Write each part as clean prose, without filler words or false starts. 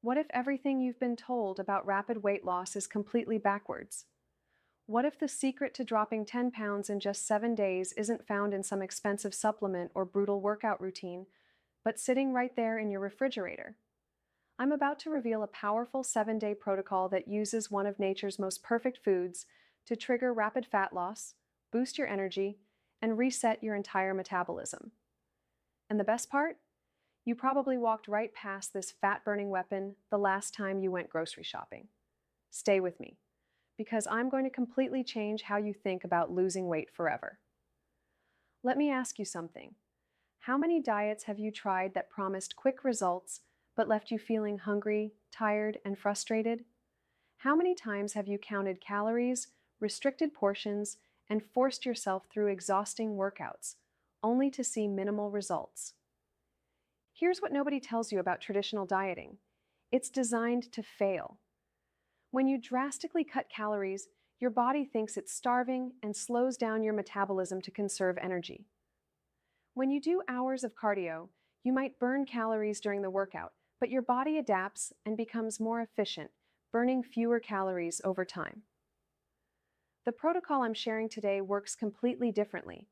What if everything you've been told about rapid weight loss is completely backwards? What if the secret to dropping 10 pounds in just 7 days isn't found in some expensive supplement or brutal workout routine, but sitting right there in your refrigerator? I'm about to reveal a powerful 7-day protocol that uses one of nature's most perfect foods to trigger rapid fat loss, boost your energy, and reset your entire metabolism. And the best part? You probably walked right past this fat-burning weapon the last time you went grocery shopping. Stay with me, because I'm going to completely change how you think about losing weight forever. Let me ask you something. How many diets have you tried that promised quick results but left you feeling hungry, tired, and frustrated? How many times have you counted calories, restricted portions, and forced yourself through exhausting workouts, only to see minimal results? Here's what nobody tells you about traditional dieting. It's designed to fail. When you drastically cut calories, your body thinks it's starving and slows down your metabolism to conserve energy. When you do hours of cardio, you might burn calories during the workout, but your body adapts and becomes more efficient, burning fewer calories over time. The protocol I'm sharing today works completely differently.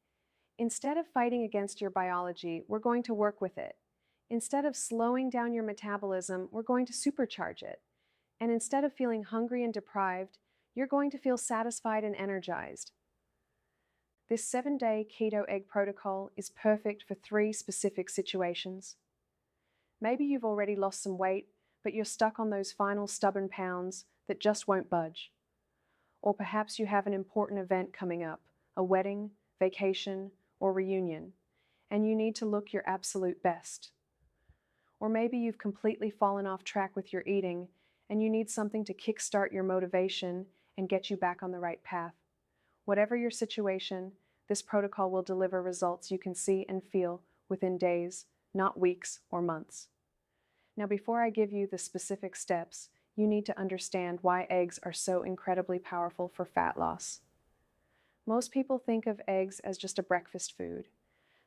Instead of fighting against your biology, we're going to work with it. Instead of slowing down your metabolism, we're going to supercharge it. And instead of feeling hungry and deprived, you're going to feel satisfied and energized. This 7-day keto egg protocol is perfect for 3 specific situations. Maybe you've already lost some weight, but you're stuck on those final stubborn pounds that just won't budge. Or perhaps you have an important event coming up, a wedding, vacation, or reunion, and you need to look your absolute best. Or maybe you've completely fallen off track with your eating and you need something to kickstart your motivation and get you back on the right path. Whatever your situation, this protocol will deliver results you can see and feel within days, not weeks or months. Now, before I give you the specific steps, you need to understand why eggs are so incredibly powerful for fat loss. Most people think of eggs as just a breakfast food,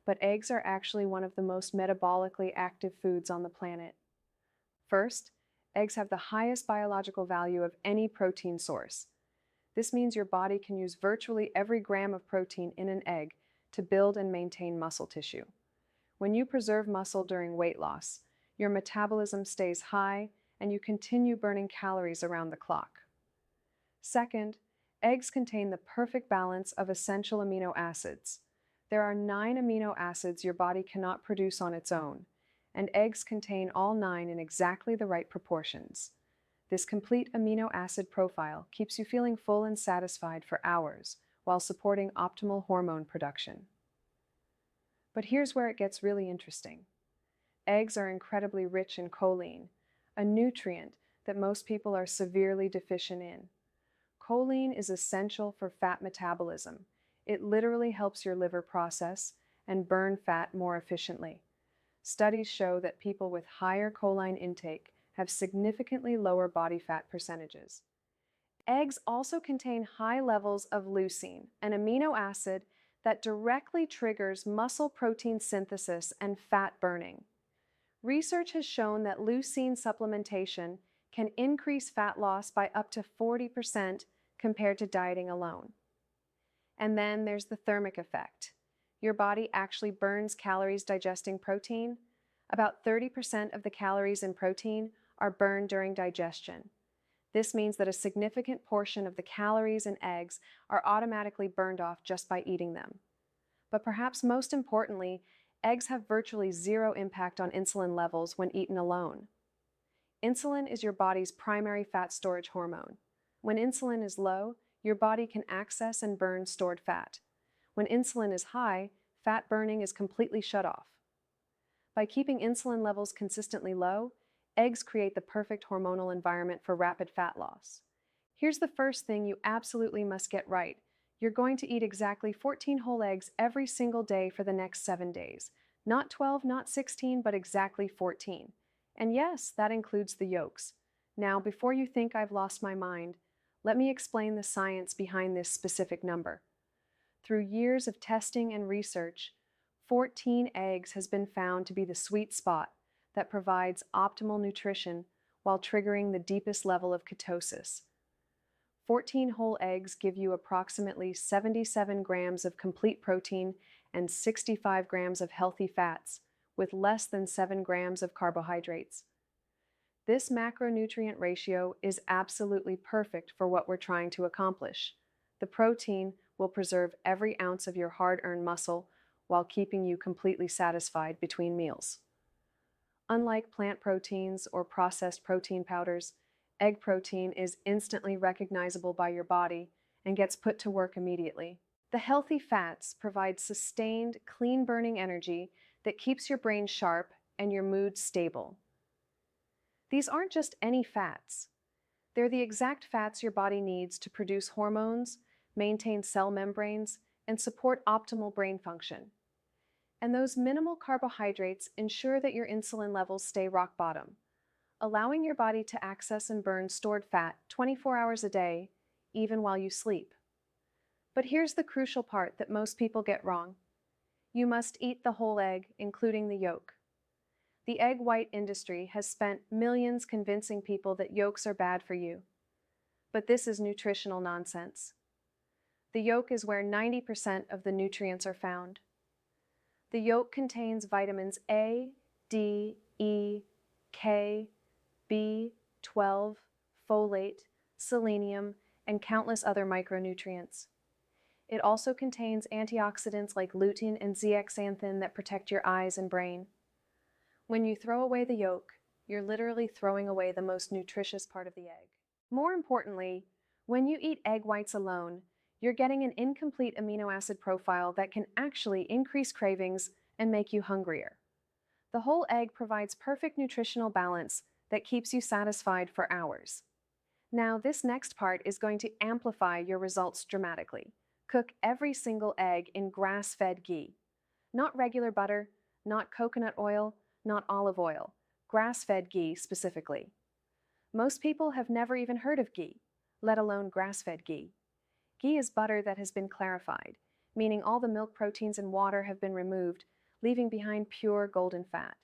but eggs are actually one of the most metabolically active foods on the planet. First, eggs have the highest biological value of any protein source. This means your body can use virtually every gram of protein in an egg to build and maintain muscle tissue. When you preserve muscle during weight loss, your metabolism stays high and you continue burning calories around the clock. Second, eggs contain the perfect balance of essential amino acids. There are 9 amino acids your body cannot produce on its own, and eggs contain all 9 in exactly the right proportions. This complete amino acid profile keeps you feeling full and satisfied for hours while supporting optimal hormone production. But here's where it gets really interesting. Eggs are incredibly rich in choline, a nutrient that most people are severely deficient in. Choline is essential for fat metabolism. It literally helps your liver process and burn fat more efficiently. Studies show that people with higher choline intake have significantly lower body fat percentages. Eggs also contain high levels of leucine, an amino acid that directly triggers muscle protein synthesis and fat burning. Research has shown that leucine supplementation can increase fat loss by up to 40% compared to dieting alone. And then there's the thermic effect. Your body actually burns calories digesting protein. About 30% of the calories in protein are burned during digestion. This means that a significant portion of the calories in eggs are automatically burned off just by eating them. But perhaps most importantly, eggs have virtually zero impact on insulin levels when eaten alone. Insulin is your body's primary fat storage hormone. When insulin is low, your body can access and burn stored fat. When insulin is high, fat burning is completely shut off. By keeping insulin levels consistently low, eggs create the perfect hormonal environment for rapid fat loss. Here's the first thing you absolutely must get right. You're going to eat exactly 14 whole eggs every single day for the next 7 days. Not 12, not 16, but exactly 14. And yes, that includes the yolks. Now, before you think I've lost my mind, let me explain the science behind this specific number. Through years of testing and research, 14 eggs has been found to be the sweet spot that provides optimal nutrition while triggering the deepest level of ketosis. 14 whole eggs give you approximately 77 grams of complete protein and 65 grams of healthy fats, with less than 7 grams of carbohydrates. This macronutrient ratio is absolutely perfect for what we're trying to accomplish. The protein will preserve every ounce of your hard-earned muscle while keeping you completely satisfied between meals. Unlike plant proteins or processed protein powders, egg protein is instantly recognizable by your body and gets put to work immediately. The healthy fats provide sustained, clean-burning energy that keeps your brain sharp and your mood stable. These aren't just any fats. They're the exact fats your body needs to produce hormones, maintain cell membranes, and support optimal brain function. And those minimal carbohydrates ensure that your insulin levels stay rock bottom, allowing your body to access and burn stored fat 24 hours a day, even while you sleep. But here's the crucial part that most people get wrong. You must eat the whole egg, including the yolk. The egg white industry has spent millions convincing people that yolks are bad for you. But this is nutritional nonsense. The yolk is where 90% of the nutrients are found. The yolk contains vitamins A, D, E, K, B12, folate, selenium, and countless other micronutrients. It also contains antioxidants like lutein and zeaxanthin that protect your eyes and brain. When you throw away the yolk, you're literally throwing away the most nutritious part of the egg. More importantly, when you eat egg whites alone, you're getting an incomplete amino acid profile that can actually increase cravings and make you hungrier. The whole egg provides perfect nutritional balance that keeps you satisfied for hours. Now, this next part is going to amplify your results dramatically. Cook every single egg in grass-fed ghee. Not regular butter, not coconut oil, not olive oil, grass-fed ghee specifically. Most people have never even heard of ghee, let alone grass-fed ghee. Ghee is butter that has been clarified, meaning all the milk proteins and water have been removed, leaving behind pure golden fat.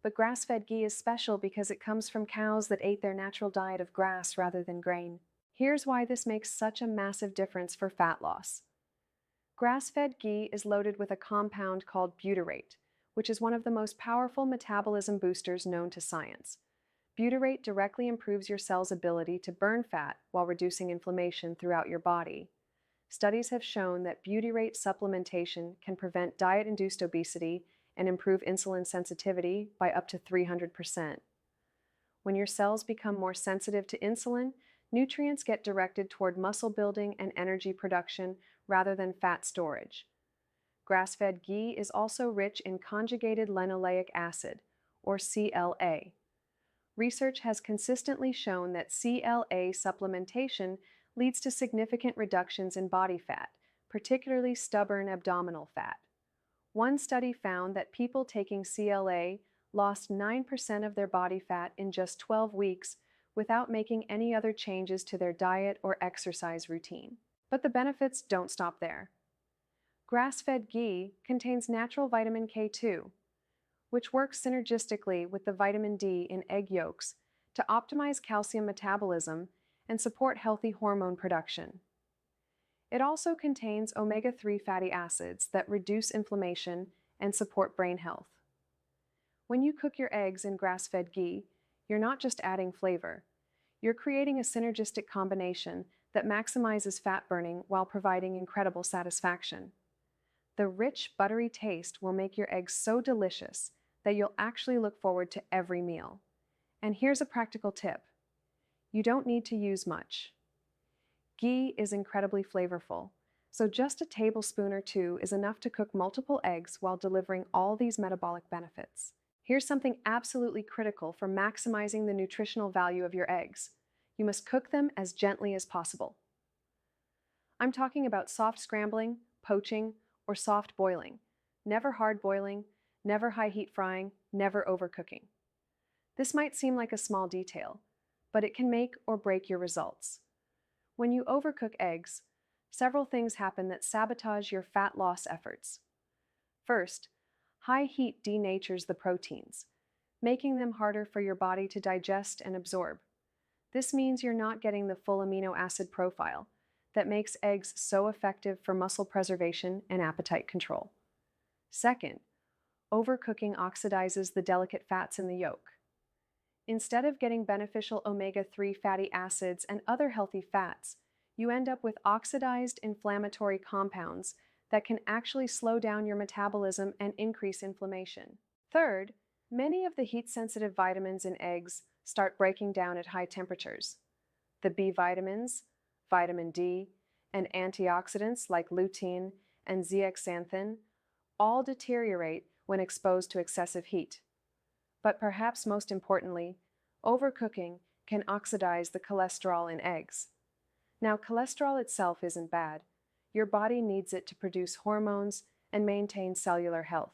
But grass-fed ghee is special because it comes from cows that ate their natural diet of grass rather than grain. Here's why this makes such a massive difference for fat loss. Grass-fed ghee is loaded with a compound called butyrate, which is one of the most powerful metabolism boosters known to science. Butyrate directly improves your cell's ability to burn fat while reducing inflammation throughout your body. Studies have shown that butyrate supplementation can prevent diet-induced obesity and improve insulin sensitivity by up to 300%. When your cells become more sensitive to insulin, nutrients get directed toward muscle building and energy production rather than fat storage. Grass-fed ghee is also rich in conjugated linoleic acid, or CLA. Research has consistently shown that CLA supplementation leads to significant reductions in body fat, particularly stubborn abdominal fat. One study found that people taking CLA lost 9% of their body fat in just 12 weeks without making any other changes to their diet or exercise routine. But the benefits don't stop there. Grass-fed ghee contains natural vitamin K2, which works synergistically with the vitamin D in egg yolks to optimize calcium metabolism and support healthy hormone production. It also contains omega-3 fatty acids that reduce inflammation and support brain health. When you cook your eggs in grass-fed ghee, you're not just adding flavor. You're creating a synergistic combination that maximizes fat burning while providing incredible satisfaction. The rich, buttery taste will make your eggs so delicious that you'll actually look forward to every meal. And here's a practical tip. You don't need to use much. Ghee is incredibly flavorful, so just a tablespoon or two is enough to cook multiple eggs while delivering all these metabolic benefits. Here's something absolutely critical for maximizing the nutritional value of your eggs. You must cook them as gently as possible. I'm talking about soft scrambling, poaching, or soft boiling. Never hard boiling, never high heat frying, never overcooking. This might seem like a small detail, but it can make or break your results. When you overcook eggs, several things happen that sabotage your fat loss efforts. First, high heat denatures the proteins, making them harder for your body to digest and absorb. This means you're not getting the full amino acid profile that makes eggs so effective for muscle preservation and appetite control. Second, overcooking oxidizes the delicate fats in the yolk. Instead of getting beneficial omega-3 fatty acids and other healthy fats, you end up with oxidized inflammatory compounds that can actually slow down your metabolism and increase inflammation. Third, many of the heat-sensitive vitamins in eggs start breaking down at high temperatures. The B vitamins, vitamin D, and antioxidants like lutein and zeaxanthin all deteriorate when exposed to excessive heat. But perhaps most importantly, overcooking can oxidize the cholesterol in eggs. Now, cholesterol itself isn't bad. Your body needs it to produce hormones and maintain cellular health.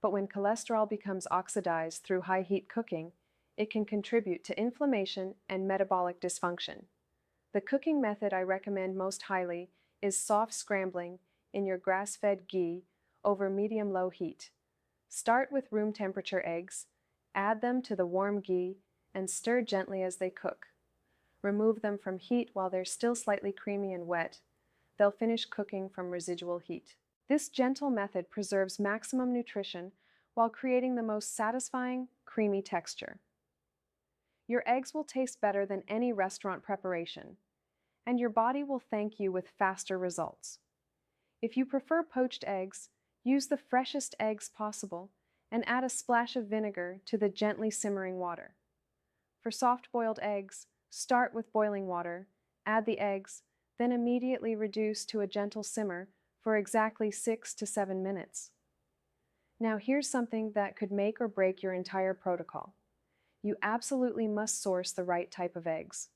But when cholesterol becomes oxidized through high heat cooking, it can contribute to inflammation and metabolic dysfunction. The cooking method I recommend most highly is soft scrambling in your grass-fed ghee over medium-low heat. Start with room temperature eggs, add them to the warm ghee, and stir gently as they cook. Remove them from heat while they're still slightly creamy and wet. They'll finish cooking from residual heat. This gentle method preserves maximum nutrition while creating the most satisfying, creamy texture. Your eggs will taste better than any restaurant preparation, and your body will thank you with faster results. If you prefer poached eggs, use the freshest eggs possible and add a splash of vinegar to the gently simmering water. For soft-boiled eggs, start with boiling water, add the eggs, then immediately reduce to a gentle simmer for exactly 6 to 7 minutes. Now here's something that could make or break your entire protocol. You absolutely must source the right type of eggs.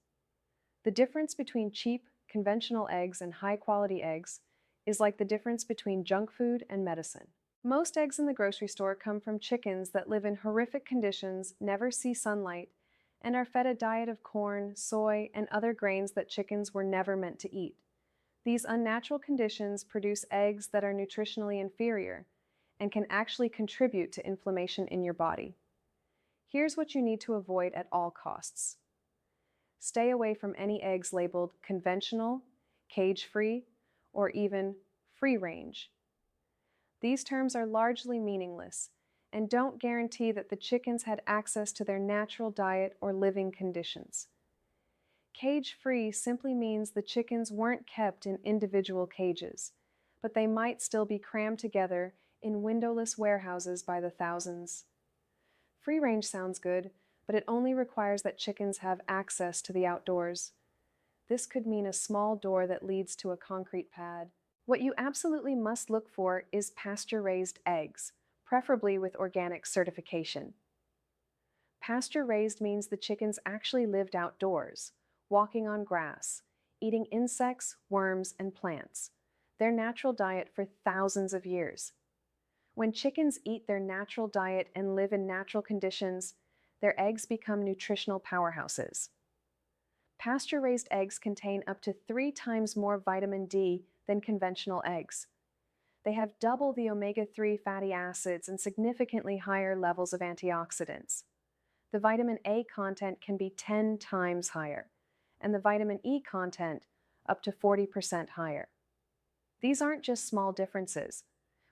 The difference between cheap, conventional eggs and high-quality eggs is like the difference between junk food and medicine. Most eggs in the grocery store come from chickens that live in horrific conditions, never see sunlight, and are fed a diet of corn, soy, and other grains that chickens were never meant to eat. These unnatural conditions produce eggs that are nutritionally inferior and can actually contribute to inflammation in your body. Here's what you need to avoid at all costs. Stay away from any eggs labeled conventional, cage-free, or even free-range. These terms are largely meaningless and don't guarantee that the chickens had access to their natural diet or living conditions. Cage-free simply means the chickens weren't kept in individual cages, but they might still be crammed together in windowless warehouses by the thousands. Free-range sounds good, but it only requires that chickens have access to the outdoors. This could mean a small door that leads to a concrete pad. What you absolutely must look for is pasture-raised eggs, preferably with organic certification. Pasture-raised means the chickens actually lived outdoors, walking on grass, eating insects, worms, and plants, their natural diet for thousands of years. When chickens eat their natural diet and live in natural conditions, their eggs become nutritional powerhouses. Pasture-raised eggs contain up to 3 times more vitamin D than conventional eggs. They have double the omega-3 fatty acids and significantly higher levels of antioxidants. The vitamin A content can be 10 times higher, and the vitamin E content up to 40% higher. These aren't just small differences.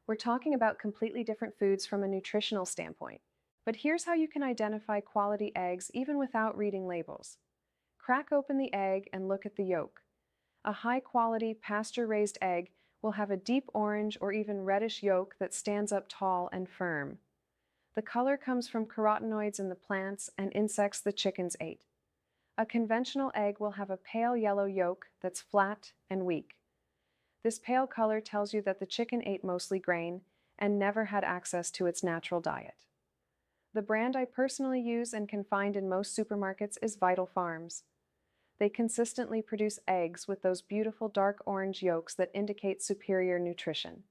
We're talking about completely different foods from a nutritional standpoint. But here's how you can identify quality eggs even without reading labels. Crack open the egg and look at the yolk. A high-quality, pasture-raised egg will have a deep orange or even reddish yolk that stands up tall and firm. The color comes from carotenoids in the plants and insects the chickens ate. A conventional egg will have a pale yellow yolk that's flat and weak. This pale color tells you that the chicken ate mostly grain and never had access to its natural diet. The brand I personally use and can find in most supermarkets is Vital Farms. They consistently produce eggs with those beautiful dark orange yolks that indicate superior nutrition.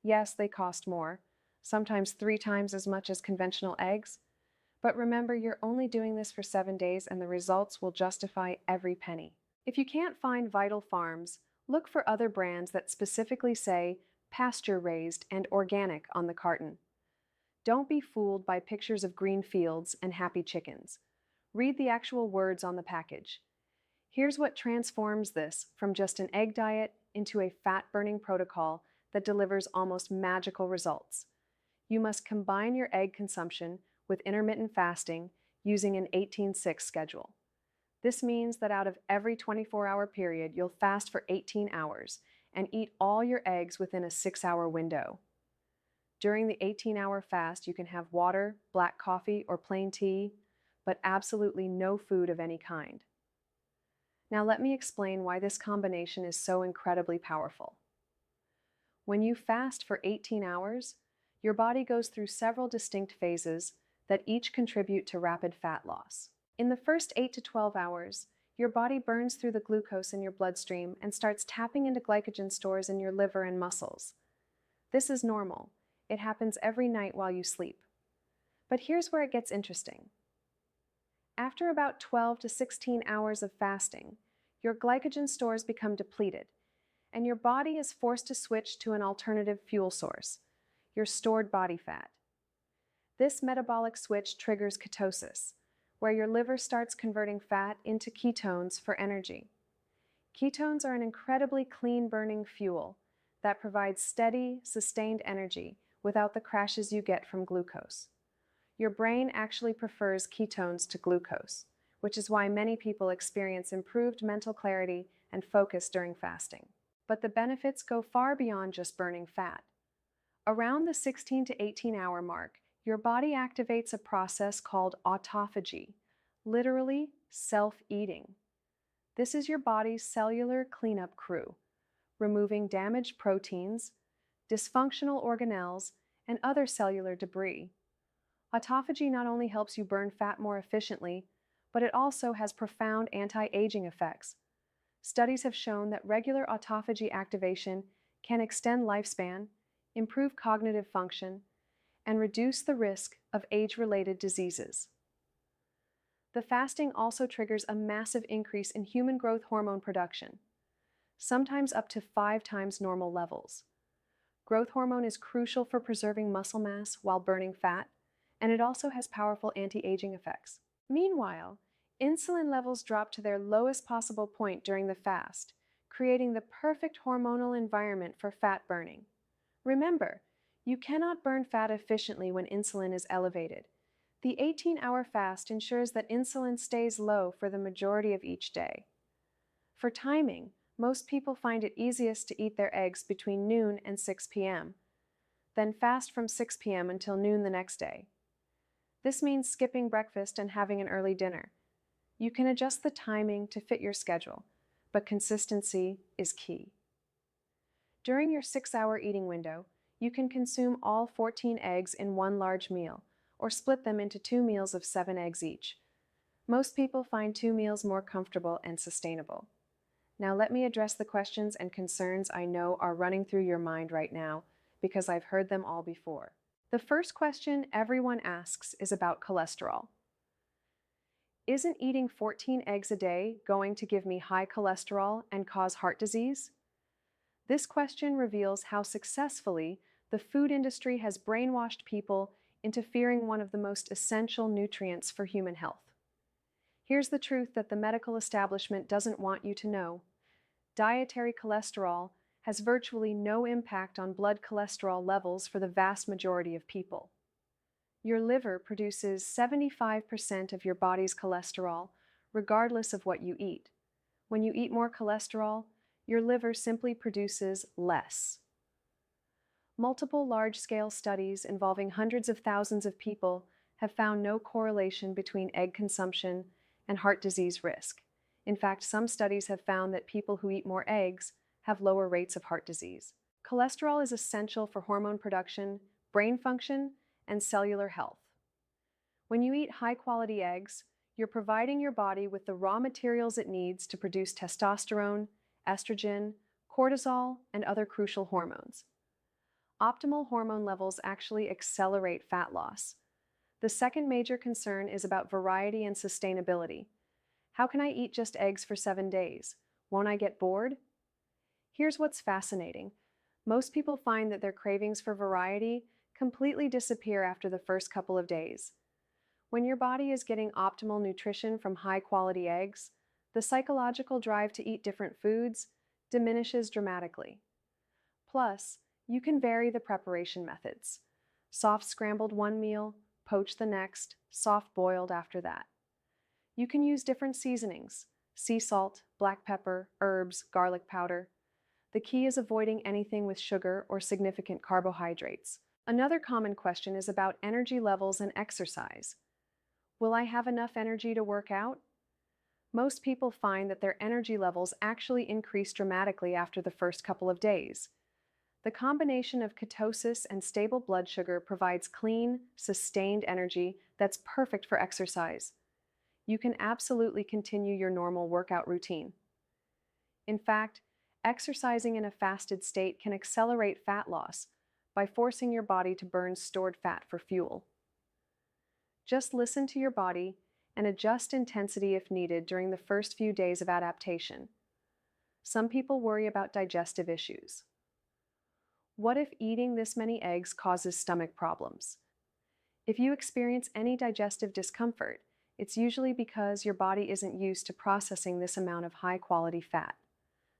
Yes, they cost more, sometimes 3 times as much as conventional eggs, but remember, you're only doing this for 7 days and the results will justify every penny. If you can't find Vital Farms, look for other brands that specifically say pasture-raised and organic on the carton. Don't be fooled by pictures of green fields and happy chickens. Read the actual words on the package. Here's what transforms this from just an egg diet into a fat-burning protocol that delivers almost magical results. You must combine your egg consumption with intermittent fasting using an 18-6 schedule. This means that out of every 24-hour period, you'll fast for 18 hours and eat all your eggs within a 6-hour window. During the 18-hour fast, you can have water, black coffee, or plain tea, but absolutely no food of any kind. Now let me explain why this combination is so incredibly powerful. When you fast for 18 hours, your body goes through several distinct phases that each contribute to rapid fat loss. In the first 8 to 12 hours, your body burns through the glucose in your bloodstream and starts tapping into glycogen stores in your liver and muscles. This is normal. It happens every night while you sleep. But here's where it gets interesting. After about 12 to 16 hours of fasting, your glycogen stores become depleted, and your body is forced to switch to an alternative fuel source, your stored body fat. This metabolic switch triggers ketosis, where your liver starts converting fat into ketones for energy. Ketones are an incredibly clean-burning fuel that provides steady, sustained energy without the crashes you get from glucose. Your brain actually prefers ketones to glucose, which is why many people experience improved mental clarity and focus during fasting. But the benefits go far beyond just burning fat. Around the 16 to 18-hour mark, your body activates a process called autophagy, literally self-eating. This is your body's cellular cleanup crew, removing damaged proteins, dysfunctional organelles, and other cellular debris. Autophagy not only helps you burn fat more efficiently, but it also has profound anti-aging effects. Studies have shown that regular autophagy activation can extend lifespan, improve cognitive function, and reduce the risk of age-related diseases. The fasting also triggers a massive increase in human growth hormone production, sometimes up to 5 times normal levels. Growth hormone is crucial for preserving muscle mass while burning fat, and it also has powerful anti-aging effects. Meanwhile, insulin levels drop to their lowest possible point during the fast, creating the perfect hormonal environment for fat burning. Remember, you cannot burn fat efficiently when insulin is elevated. The 18-hour fast ensures that insulin stays low for the majority of each day. For timing, most people find it easiest to eat their eggs between noon and 6 p.m., then fast from 6 p.m. until noon the next day. This means skipping breakfast and having an early dinner. You can adjust the timing to fit your schedule, but consistency is key. During your 6-hour eating window, you can consume all 14 eggs in one large meal, or split them into 2 meals of 7 eggs each. Most people find 2 meals more comfortable and sustainable. Now let me address the questions and concerns I know are running through your mind right now, because I've heard them all before. The first question everyone asks is about cholesterol. Isn't eating 14 eggs a day going to give me high cholesterol and cause heart disease? This question reveals how successfully the food industry has brainwashed people into fearing one of the most essential nutrients for human health. Here's the truth that the medical establishment doesn't want you to know. Dietary cholesterol has virtually no impact on blood cholesterol levels for the vast majority of people. Your liver produces 75% of your body's cholesterol, regardless of what you eat. When you eat more cholesterol, your liver simply produces less. Multiple large-scale studies involving hundreds of thousands of people have found no correlation between egg consumption and heart disease risk. In fact, some studies have found that people who eat more eggs have lower rates of heart disease. Cholesterol is essential for hormone production, brain function, and cellular health. When you eat high-quality eggs, you're providing your body with the raw materials it needs to produce testosterone, estrogen, cortisol, and other crucial hormones. Optimal hormone levels actually accelerate fat loss. The second major concern is about variety and sustainability. How can I eat just eggs for 7 days? Won't I get bored? Here's what's fascinating. Most people find that their cravings for variety completely disappear after the first couple of days. When your body is getting optimal nutrition from high-quality eggs, the psychological drive to eat different foods diminishes dramatically. Plus, you can vary the preparation methods. Soft scrambled one meal, poach the next, soft boiled after that. You can use different seasonings: sea salt, black pepper, herbs, garlic powder. The key is avoiding anything with sugar or significant carbohydrates. Another common question is about energy levels and exercise. Will I have enough energy to work out? Most people find that their energy levels actually increase dramatically after the first couple of days. The combination of ketosis and stable blood sugar provides clean, sustained energy that's perfect for exercise. You can absolutely continue your normal workout routine. In fact, exercising in a fasted state can accelerate fat loss by forcing your body to burn stored fat for fuel. Just listen to your body and adjust intensity if needed during the first few days of adaptation. Some people worry about digestive issues. What if eating this many eggs causes stomach problems? If you experience any digestive discomfort, it's usually because your body isn't used to processing this amount of high-quality fat.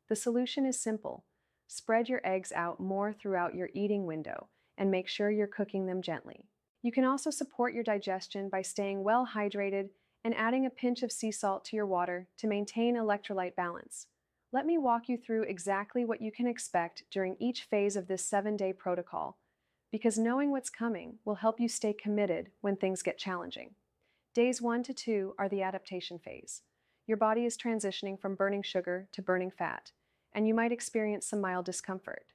The solution is simple. Spread your eggs out more throughout your eating window and make sure you're cooking them gently. You can also support your digestion by staying well hydrated and adding a pinch of sea salt to your water to maintain electrolyte balance. Let me walk you through exactly what you can expect during each phase of this 7-day protocol, because knowing what's coming will help you stay committed when things get challenging. Days 1 to 2 are the adaptation phase. Your body is transitioning from burning sugar to burning fat, and you might experience some mild discomfort.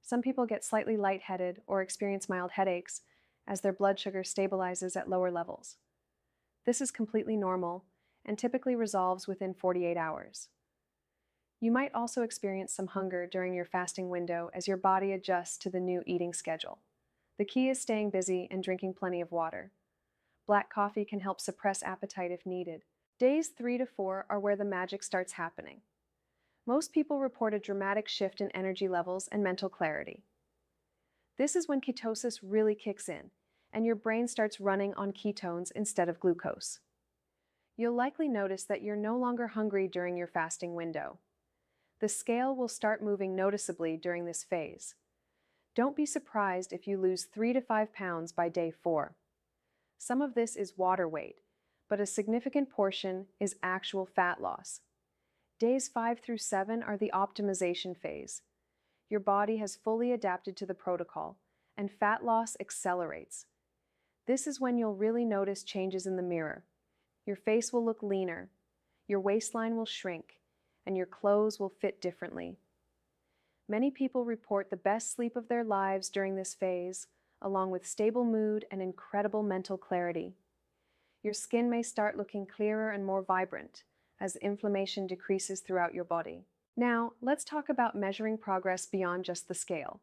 Some people get slightly lightheaded or experience mild headaches as their blood sugar stabilizes at lower levels. This is completely normal and typically resolves within 48 hours. You might also experience some hunger during your fasting window as your body adjusts to the new eating schedule. The key is staying busy and drinking plenty of water. Black coffee can help suppress appetite if needed. Days 3 to 4 are where the magic starts happening. Most people report a dramatic shift in energy levels and mental clarity. This is when ketosis really kicks in, and your brain starts running on ketones instead of glucose. You'll likely notice that you're no longer hungry during your fasting window. The scale will start moving noticeably during this phase. Don't be surprised if you lose 3 to 5 pounds by day 4. Some of this is water weight, but a significant portion is actual fat loss. Days 5 through 7 are the optimization phase. Your body has fully adapted to the protocol, and fat loss accelerates. This is when you'll really notice changes in the mirror. Your face will look leaner, your waistline will shrink, and your clothes will fit differently. Many people report the best sleep of their lives during this phase, along with stable mood and incredible mental clarity. Your skin may start looking clearer and more vibrant as inflammation decreases throughout your body. Now, let's talk about measuring progress beyond just the scale.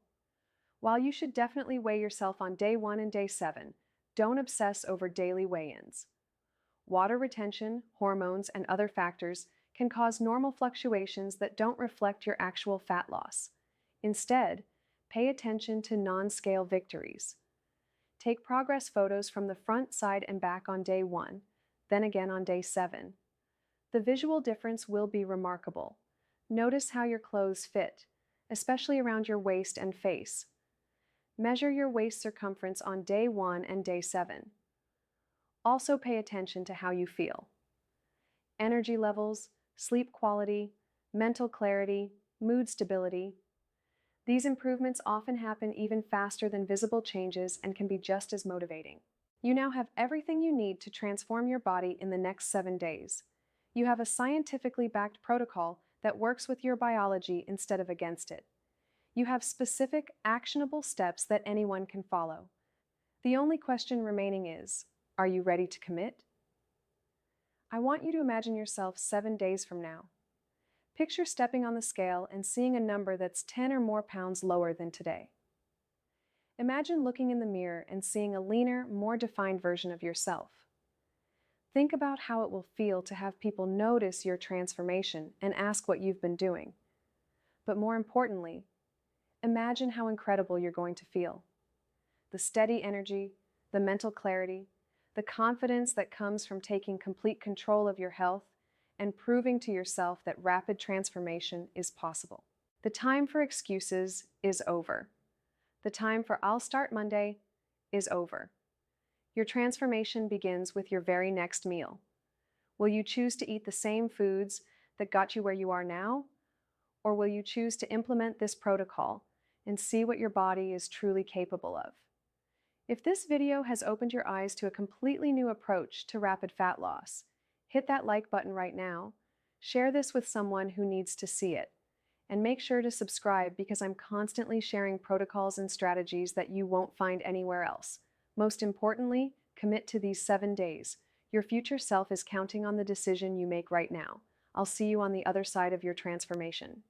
While you should definitely weigh yourself on day 1 and day 7, don't obsess over daily weigh-ins. Water retention, hormones, and other factors can cause normal fluctuations that don't reflect your actual fat loss. Instead, pay attention to non-scale victories. Take progress photos from the front, side, and back on day 1, then again on day 7. The visual difference will be remarkable. Notice how your clothes fit, especially around your waist and face. Measure your waist circumference on day 1 and day 7. Also pay attention to how you feel. Energy levels, sleep quality, mental clarity, mood stability. These improvements often happen even faster than visible changes and can be just as motivating. You now have everything you need to transform your body in the next 7 days. You have a scientifically backed protocol that works with your biology instead of against it. You have specific, actionable steps that anyone can follow. The only question remaining is, are you ready to commit? I want you to imagine yourself 7 days from now. Picture stepping on the scale and seeing a number that's 10 or more pounds lower than today. Imagine looking in the mirror and seeing a leaner, more defined version of yourself. Think about how it will feel to have people notice your transformation and ask what you've been doing. But more importantly, imagine how incredible you're going to feel. the steady energy, the mental clarity, the confidence that comes from taking complete control of your health and proving to yourself that rapid transformation is possible. The time for excuses is over. The time for "I'll start Monday" is over. Your transformation begins with your very next meal. Will you choose to eat the same foods that got you where you are now? Or will you choose to implement this protocol and see what your body is truly capable of? If this video has opened your eyes to a completely new approach to rapid fat loss, hit that like button right now, share this with someone who needs to see it, and make sure to subscribe because I'm constantly sharing protocols and strategies that you won't find anywhere else. Most importantly, commit to these 7 days. Your future self is counting on the decision you make right now. I'll see you on the other side of your transformation.